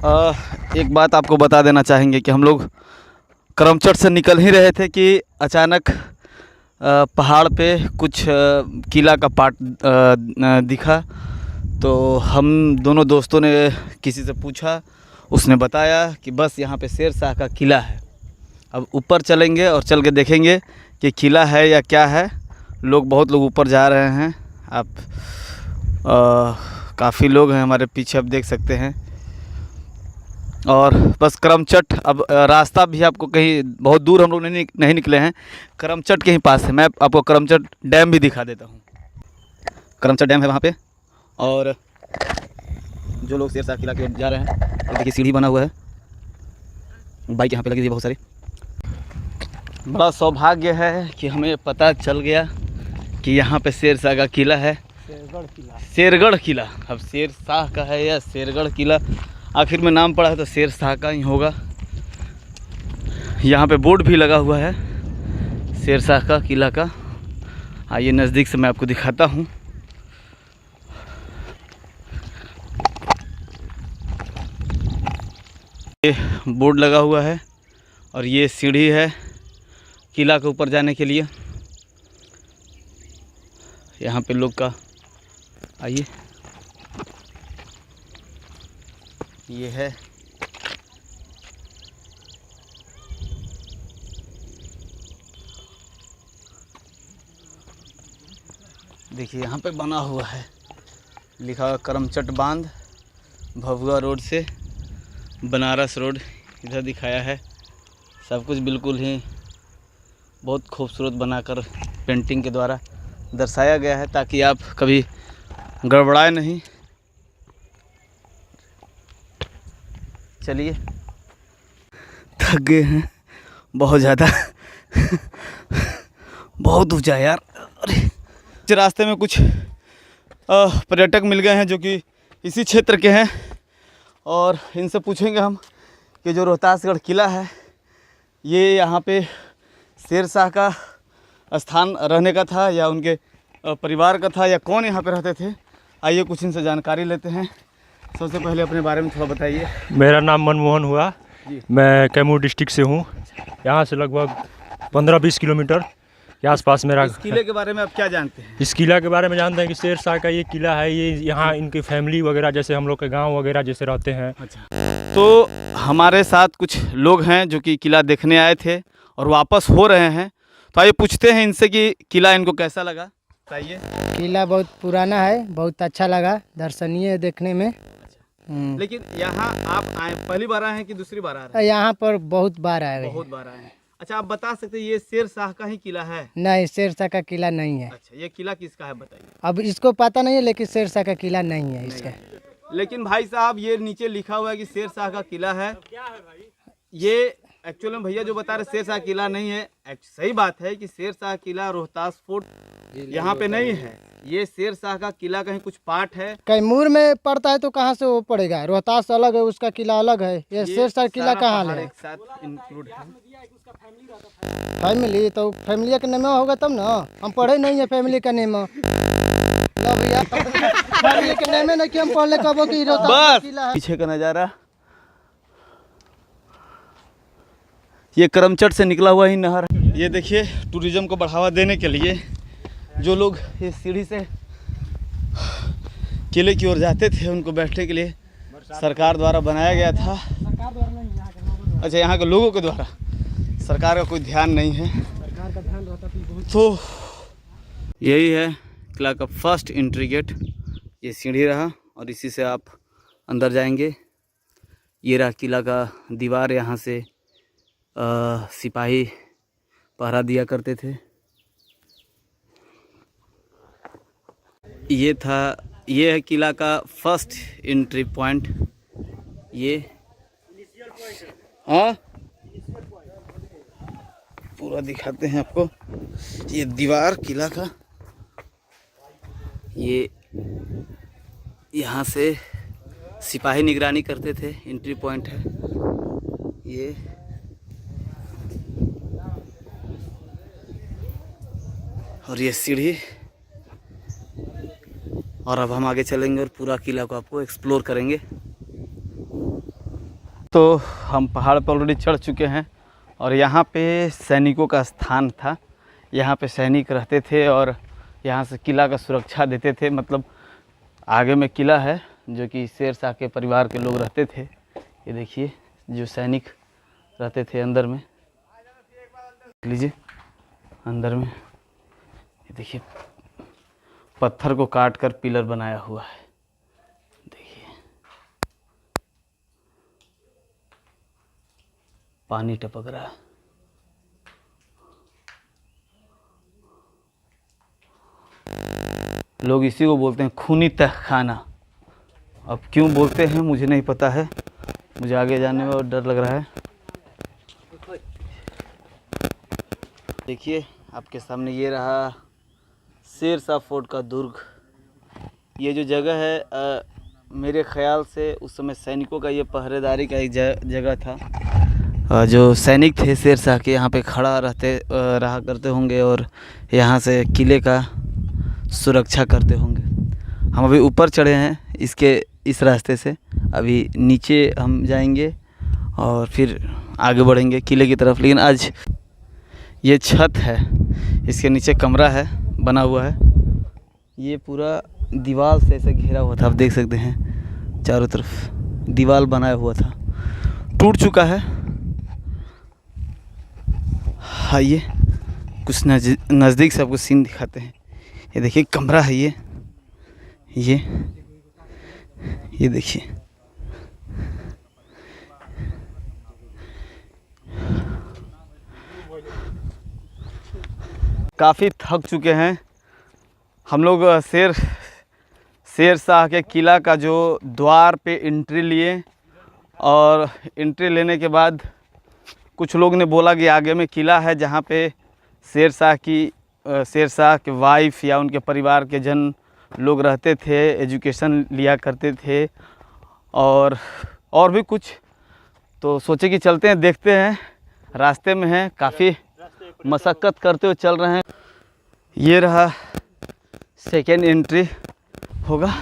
एक बात आपको बता देना चाहेंगे कि हम लोग करमचट से निकल ही रहे थे कि अचानक पहाड़ पे कुछ किला का पार्ट दिखा। तो हम दोनों दोस्तों ने किसी से पूछा, उसने बताया कि बस यहाँ पे शेर शाह का किला है। अब ऊपर चलेंगे और चल के देखेंगे कि किला है या क्या है। बहुत लोग ऊपर जा रहे हैं। आप काफ़ी लोग हैं हमारे पीछे, आप देख सकते हैं। और बस करमचट, अब रास्ता भी आपको कहीं बहुत दूर हम लोग नहीं निकले हैं, करमचट के ही पास है। मैं आपको करमचट डैम भी दिखा देता हूँ। करमचट डैम है वहाँ पे। और जो लोग शेर शाह किला की ओर जा रहे हैं, तो देखिए सीढ़ी बना हुआ है, बाइक यहाँ पे लगी हुई है बहुत सारी। बड़ा सौभाग्य है कि हमें पता चल गया कि यहाँ पे शेर शाह का किला है। शेरगढ़ किला। अब शेर शाह का है या शेरगढ़ किला, आखिर में नाम पड़ा है तो शेर शाह का ही होगा। यहाँ पे बोर्ड भी लगा हुआ है शेर शाह का किला का। आइए नज़दीक से मैं आपको दिखाता हूँ। ये बोर्ड लगा हुआ है और ये सीढ़ी है किला के ऊपर जाने के लिए। यहाँ पे लोग का, आइए, ये है देखिए, यहाँ पे बना हुआ है, लिखा हुआ करमचट बांध, भभुआ रोड से बनारस रोड, इधर दिखाया है। सब कुछ बिल्कुल ही बहुत खूबसूरत बनाकर पेंटिंग के द्वारा दर्शाया गया है, ताकि आप कभी गड़बड़ाए नहीं। चलिए, थक गए हैं बहुत ज़्यादा बहुत ऊंचा यार। अरे रास्ते में कुछ पर्यटक मिल गए हैं जो कि इसी क्षेत्र के हैं, और इनसे पूछेंगे हम कि जो रोहतासगढ़ किला है, ये यहाँ पे शेर शाह का स्थान रहने का था या उनके परिवार का था, या कौन यहाँ पे रहते थे। आइए कुछ इनसे जानकारी लेते हैं। सबसे पहले अपने बारे में थोड़ा बताइए। मेरा नाम मनमोहन हुआ, मैं कैमूर डिस्ट्रिक्ट से हूँ। यहाँ से लगभग 15-20 किलोमीटर के आसपास मेरा। इस किले के बारे में आप क्या जानते हैं? इस किला के बारे में जानते हैं कि शेर शाह का ये किला है। ये यहाँ इनकी फैमिली वगैरह, जैसे हम लोग के गांव वगैरह जैसे रहते हैं। अच्छा, तो हमारे साथ कुछ लोग हैं जो कि किला देखने आए थे और वापस हो रहे हैं। तो आइए पूछते हैं इनसे कि किला इनको कैसा लगा। बताइए। किला बहुत पुराना है, बहुत अच्छा लगा, दर्शनीय है देखने में। लेकिन यहाँ आप आए, पहली बार आए हैं कि दूसरी बार आ रहे हैं? यहाँ पर बहुत बार आए हैं। बहुत बार आए हैं। अच्छा, आप बता सकते हैं ये शेर शाह का ही किला है? नहीं, शेर शाह का किला नहीं है। अच्छा, ये किला किसका है बताइए। अब इसको पता नहीं है, लेकिन शेर शाह का किला नहीं है इसका। लेकिन भाई साहब, ये नीचे लिखा हुआ है कि शेर शाह का किला है। ये एक्चुअल में भैया जो बता रहे शेर शाह किला नहीं है। सही बात है कि शेर शाह किला रोहतास फोर्ट यहाँ पे नहीं है। ये शेर शाह का किला कहीं कुछ पार्ट है। कैमूर में पड़ता है तो कहाँ से वो पड़ेगा? रोहतास अलग है, उसका किला अलग है। ये शेर शाह किला कहाँ है? एक साथ इंक्लूड है। फैमिली तो फैमिली का नाम होगा तब ना। हम पढ़े नहीं है फैमिली का नाम। फैमिली के नाम है कि हम पढ़ ले कबो कि रोहतास किला है। पीछे का नज़ारा, ये करमचट से निकला हुआ ही नहर। ये देखिए, टूरिज्म को बढ़ावा देने के लिए जो लोग इस सीढ़ी से किले की ओर जाते थे, उनको बैठने के लिए सरकार द्वारा बनाया गया था। अच्छा, यहाँ के लोगों के द्वारा, सरकार का कोई ध्यान नहीं है। तो यही है किला का फर्स्ट एंट्री गेट। ये सीढ़ी रहा और इसी से आप अंदर जाएंगे। ये रहा किला का दीवार, यहाँ से सिपाही पहरा दिया करते थे। ये है किला का फर्स्ट एंट्री पॉइंट। ये हाँ, पूरा दिखाते हैं आपको। ये दीवार किला का, ये यहाँ से सिपाही निगरानी करते थे। एंट्री पॉइंट है ये। और ये सीढ़ी। और अब हम आगे चलेंगे और पूरा किला को आपको एक्सप्लोर करेंगे। तो हम पहाड़ पर ऑलरेडी चढ़ चुके हैं और यहाँ पे सैनिकों का स्थान था। यहाँ पे सैनिक रहते थे और यहाँ से किला का सुरक्षा देते थे। मतलब आगे में किला है जो कि शेरशाह के परिवार के लोग रहते थे। ये देखिए जो सैनिक रहते थे अंदर में, लीजिए अंदर में, ये देखिए पत्थर को काट कर पिलर बनाया हुआ है। देखिए पानी टपक रहा है। लोग इसी को बोलते हैं खूनी तहखाना। अब क्यों बोलते हैं मुझे नहीं पता है, मुझे आगे जाने में और डर लग रहा है। देखिए आपके सामने ये रहा शेरशाह फोर्ट का दुर्ग। ये जो जगह है मेरे ख़्याल से उस समय सैनिकों का ये पहरेदारी का एक जगह था। जो सैनिक थे शेरशाह के यहाँ पे खड़ा रहा करते होंगे और यहाँ से किले का सुरक्षा करते होंगे। हम अभी ऊपर चढ़े हैं इस रास्ते से, अभी नीचे हम जाएंगे और फिर आगे बढ़ेंगे किले की तरफ। लेकिन आज ये छत है, इसके नीचे कमरा है बना हुआ है। ये पूरा दीवार से ऐसे घिरा हुआ था, आप देख सकते हैं चारों तरफ दीवार बनाया हुआ था, टूट चुका है। आइए कुछ नज़दीक से आपको सीन दिखाते हैं। ये देखिए कमरा है ये देखिए। काफ़ी थक चुके हैं हम लोग। शेरशाह के किला का जो द्वार पे एंट्री लिए और एंट्री लेने के बाद कुछ लोग ने बोला कि आगे में किला है जहाँ पे शेरशाह के वाइफ या उनके परिवार के जन लोग रहते थे, एजुकेशन लिया करते थे और भी कुछ। तो सोचे कि चलते हैं, देखते हैं। रास्ते में हैं, काफ़ी मशक्क़त करते हुए चल रहे हैं। ये रहा सेकेंड एंट्री होगा।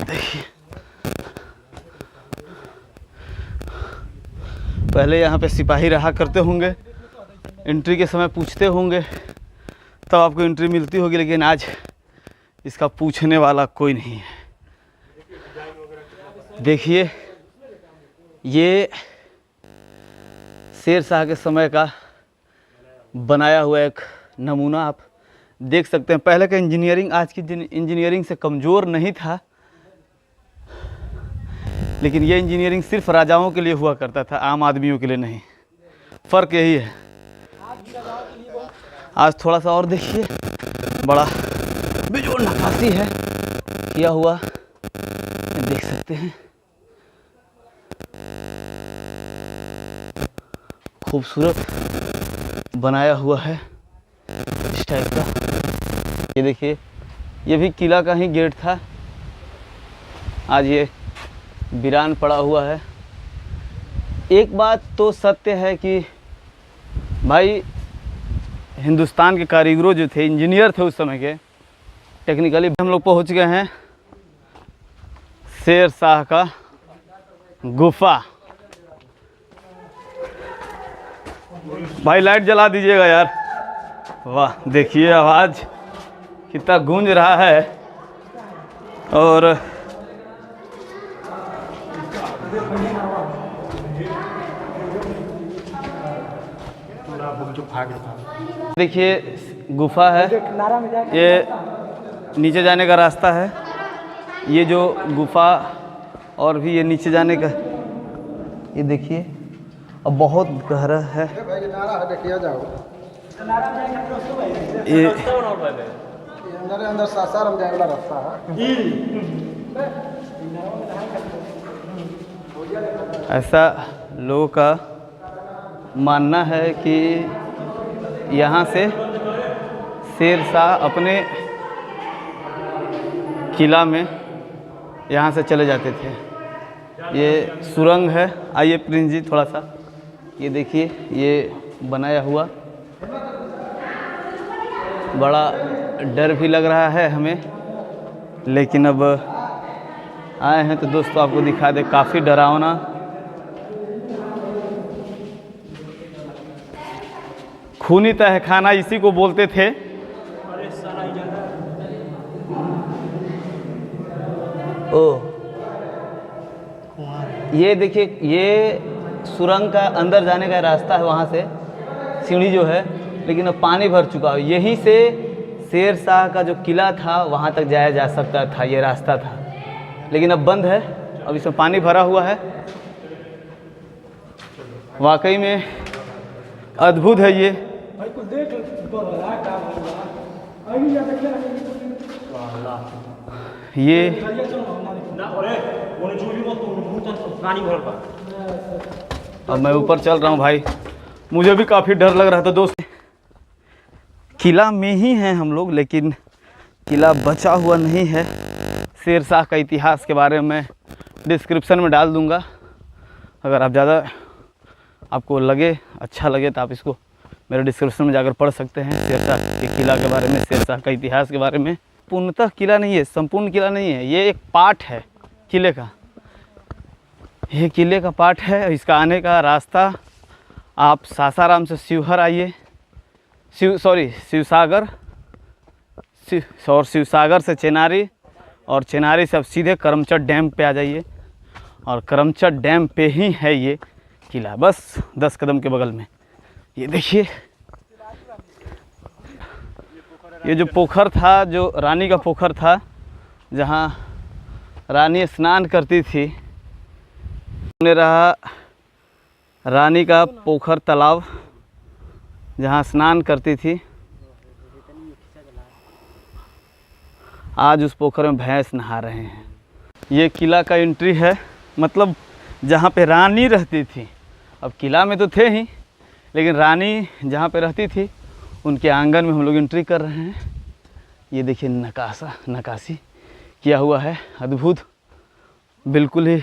देखिए पहले यहाँ पे सिपाही रहा करते होंगे, एंट्री के समय पूछते होंगे तब आपको एंट्री मिलती होगी, लेकिन आज इसका पूछने वाला कोई नहीं है। देखिए ये शेरशाह के समय का बनाया हुआ एक नमूना आप देख सकते हैं। पहले का इंजीनियरिंग आज की इंजीनियरिंग से कमज़ोर नहीं था, लेकिन ये इंजीनियरिंग सिर्फ राजाओं के लिए हुआ करता था, आम आदमियों के लिए नहीं। फ़र्क यही है। आज थोड़ा सा और देखिए, बड़ा बेजोड़ नक्काशी है किया हुआ, देख सकते हैं। खूबसूरत बनाया हुआ है इस टाइप का। ये देखिए ये भी किला का ही गेट था, आज ये वीरान पड़ा हुआ है। एक बात तो सत्य है कि भाई हिंदुस्तान के कारीगरों जो थे, इंजीनियर थे उस समय के, टेक्निकली हम लोग पहुंच गए हैं शेरशाह का गुफा। भाई लाइट जला दीजिएगा यार। वाह देखिए आवाज़ कितना गूंज रहा है। और देखिए गुफा है, ये नीचे जाने का रास्ता है। ये जो गुफा और भी ये नीचे जाने का, ये देखिए अब बहुत गहरा है। ये अंदर सासाराम जाने वाला रास्ता है। ऐसा लोगों का मानना है कि यहाँ से शेरशाह अपने किला में यहाँ से चले जाते थे। ये सुरंग है। आइए प्रिंस जी थोड़ा सा ये देखिए, ये बनाया हुआ, बड़ा डर भी लग रहा है हमें लेकिन अब आए हैं तो दोस्तों आपको दिखा दे, काफ़ी डरावना खूनी तहखाना इसी को बोलते थे। ओ ये देखिए, ये सुरंग का अंदर जाने का रास्ता है, वहाँ से सीढ़ी जो है, लेकिन अब पानी भर चुका है। यहीं से शेर शाह का जो किला था वहाँ तक जाया जा सकता था, ये रास्ता था, लेकिन अब बंद है। अब इसमें पानी भरा हुआ है। वाकई में अद्भुत है ये। ये अब मैं ऊपर चल रहा हूँ भाई, मुझे भी काफ़ी डर लग रहा था दोस्त। किला में ही हैं हम लोग, लेकिन किला बचा हुआ नहीं है। शेर शाह का इतिहास के बारे में डिस्क्रिप्शन में डाल दूँगा, अगर आप ज़्यादा आपको लगे, अच्छा लगे तो आप इसको मेरे डिस्क्रिप्शन में जाकर पढ़ सकते हैं शेर शाह के किला के बारे में, शेर शाह का इतिहास के बारे में। पूर्णतः किला नहीं है, संपूर्ण किला नहीं है, ये एक पार्ट है किले का। ये किले का पार्ट है। इसका आने का रास्ता आप सासाराम से शिवहर आइए, शिवसागर, और शिवसागर से चेनारी, और चेनारी से आप सीधे करमचट डैम पे आ जाइए, और करमचट डैम पे ही है ये किला, बस 10 कदम के बगल में। ये देखिए, ये जो पोखर था, जो रानी का पोखर था, जहाँ रानी स्नान करती थी, ने रहा रानी का पोखर तालाब, जहाँ स्नान करती थी। आज उस पोखर में भैंस नहा रहे हैं। ये किला का एंट्री है, मतलब जहाँ पे रानी रहती थी। अब किला में तो थे ही, लेकिन रानी जहाँ पे रहती थी उनके आंगन में हम लोग एंट्री कर रहे हैं। ये देखिए, नक्काशी किया हुआ है, अद्भुत। बिल्कुल ही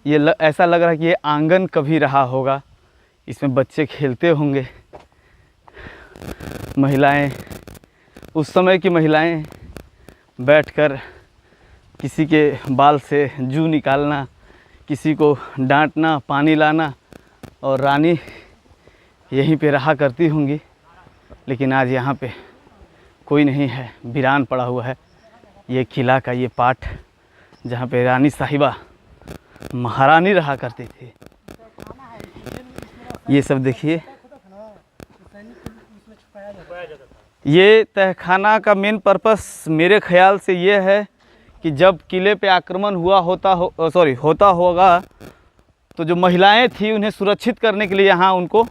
ये ऐसा लग रहा है कि ये आंगन कभी रहा होगा, इसमें बच्चे खेलते होंगे। महिलाएं, उस समय की महिलाएं बैठकर किसी के बाल से जू निकालना, किसी को डांटना, पानी लाना, और रानी यहीं पे रहा करती होंगी। लेकिन आज यहाँ पे कोई नहीं है, वीरान पड़ा हुआ है ये किला का ये पार्ट, जहाँ पे रानी साहिबा, महारानी रहा करती थी। ये सब देखिए, ये तहखाना का मेन पर्पस मेरे ख्याल से ये है कि जब किले पे आक्रमण होता होगा, तो जो महिलाएं थी उन्हें सुरक्षित करने के लिए यहाँ उनको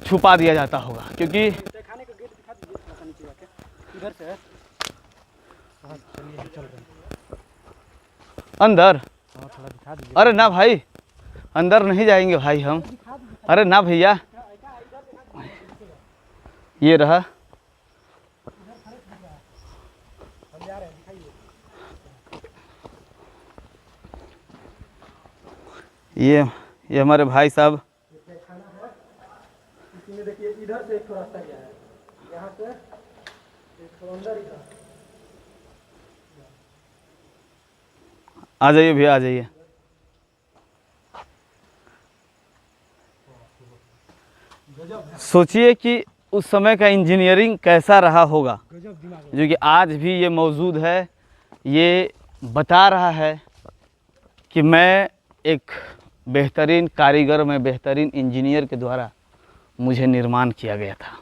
छुपा दिया जाता होगा, क्योंकि अंदर, अरे ना भाई, अंदर नहीं जाएंगे भाई हम, अरे ना भैया। ये रहा, ये हमारे भाई साहब। देखिए, इधर से एक रास्ता गया है, यहाँ से एक अंदर ही था। आ जाइए भैया, आ जाइए। सोचिए कि उस समय का इंजीनियरिंग कैसा रहा होगा, जो कि आज भी ये मौजूद है। ये बता रहा है कि मैं एक बेहतरीन कारीगर में, बेहतरीन इंजीनियर के द्वारा मुझे निर्माण किया गया था।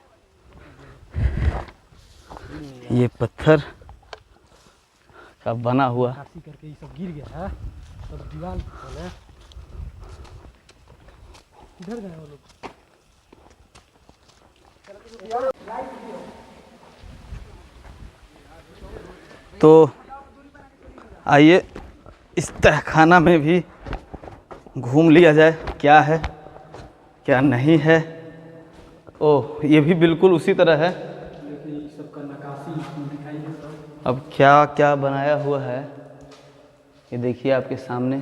ये पत्थर का बना हुआ करके ये सब गिर गया है, और दीवार इधर गए वो लोग। तो आइए इस तहखाना में भी घूम लिया जाए, क्या है क्या नहीं है। ओह, ये भी बिल्कुल उसी तरह है। सबका नक्काशी दिखाई है। अब क्या क्या बनाया हुआ है ये देखिए आपके सामने।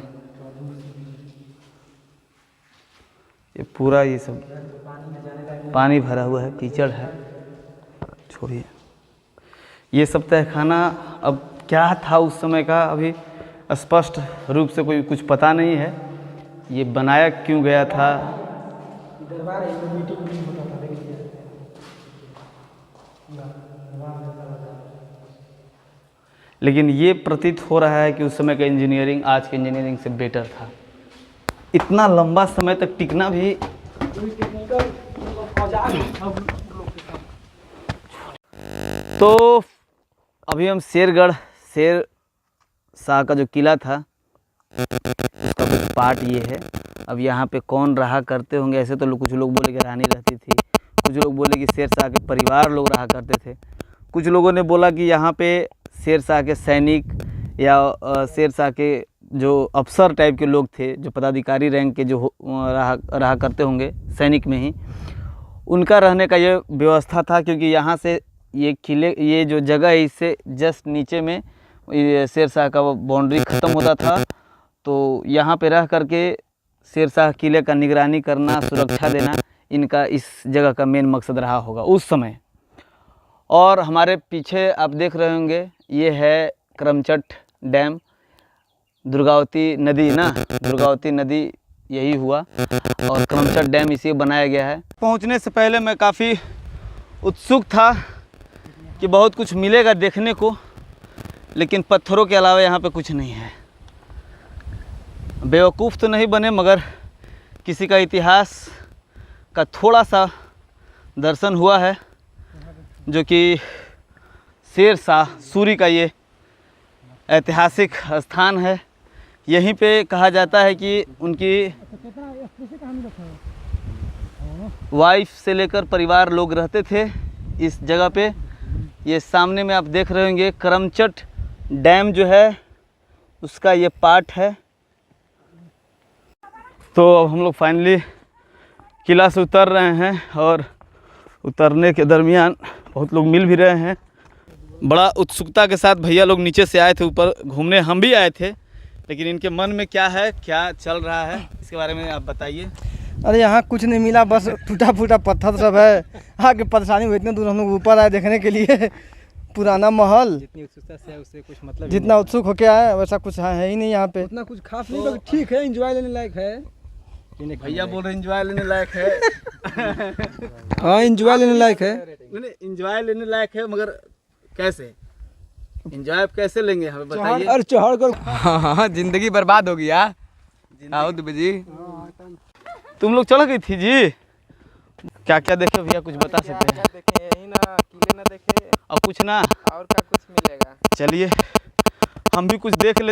ये पूरा ये सब पानी भरा हुआ है, कीचड़ है, छोड़िए। ये सब तहखाना अब क्या था उस समय का अभी स्पष्ट रूप से कोई कुछ पता नहीं है। ये बनाया क्यों गया था, लेकिन ये प्रतीत हो रहा है कि उस समय का इंजीनियरिंग आज के इंजीनियरिंग से बेटर था। इतना लंबा समय तक टिकना भी तो अभी हम शेर शाह का जो किला था उसका कुछ पार्ट ये है। अब यहाँ पे कौन रहा करते होंगे, ऐसे तो कुछ लोग बोले कि रानी रहती थी, कुछ लोग बोले कि शेर शाह के परिवार लोग रहा करते थे, कुछ लोगों ने बोला कि यहाँ पे शेर शाह के सैनिक या शेर शाह के जो अफसर टाइप के लोग थे, जो पदाधिकारी रैंक के जो रहा करते होंगे सैनिक में ही, उनका रहने का ये व्यवस्था था। क्योंकि यहाँ से ये जो जगह है इससे जस्ट नीचे में शेर शाह का बाउंड्री ख़त्म होता था। तो यहाँ पे रह करके शेर शाह किले का निगरानी करना, सुरक्षा देना, इनका इस जगह का मेन मकसद रहा होगा उस समय। और हमारे पीछे आप देख रहे होंगे ये है करमचट डैम, दुर्गावती नदी ना, दुर्गावती नदी यही हुआ और करमचट डैम इसी बनाया गया है। पहुंचने से पहले मैं काफ़ी उत्सुक था कि बहुत कुछ मिलेगा देखने को, लेकिन पत्थरों के अलावा यहाँ पे कुछ नहीं है। बेवकूफ़ तो नहीं बने, मगर किसी का इतिहास का थोड़ा सा दर्शन हुआ है, जो कि शेर शाह सूरी का ये ऐतिहासिक स्थान है। यहीं पे कहा जाता है कि उनकी वाइफ से लेकर परिवार लोग रहते थे इस जगह पे। ये सामने में आप देख रहे होंगे करमचट डैम जो है उसका ये पार्ट है। तो अब हम लोग फाइनली किला से उतर रहे हैं और उतरने के दरमियान बहुत लोग मिल भी रहे हैं। बड़ा उत्सुकता के साथ भैया लोग नीचे से आए थे ऊपर घूमने, हम भी आए थे, लेकिन इनके मन में क्या है, क्या चल रहा है, इसके बारे में आप बताइए। अरे यहाँ कुछ नहीं मिला, बस टूटा फूटा पत्थर सब है। आगे परेशानी हुई, इतने दूर हम लोग ऊपर आए देखने के लिए पुराना महल। जितनी उत्सुकता से है उससे कुछ मतलब जितना उत्सुक होके आए वैसा कुछ है ही नहीं यहाँ पे। उतना कुछ खास नहीं, बस ठीक है, एंजॉय लेने लायक है। भैया बोल रहे एंजॉय लेने लायक है। हाँ, एंजॉय लेने लायक है। नहीं, एंजॉय लेने लायक है, मगर कैसे एंजॉय कैसे लेंगे हमें बताइए। अरे चढ़ कर हाँ, जिंदगी बर्बाद हो गया। आओ दुबे जी, तुम लोग चढ़ गई थी जी, क्या क्या देखे भैया कुछ बता सकते हैं? देखे यही ना, किले ना देखे और कुछ ना, और क्या कुछ मिलेगा। चलिए हम भी कुछ देख लेते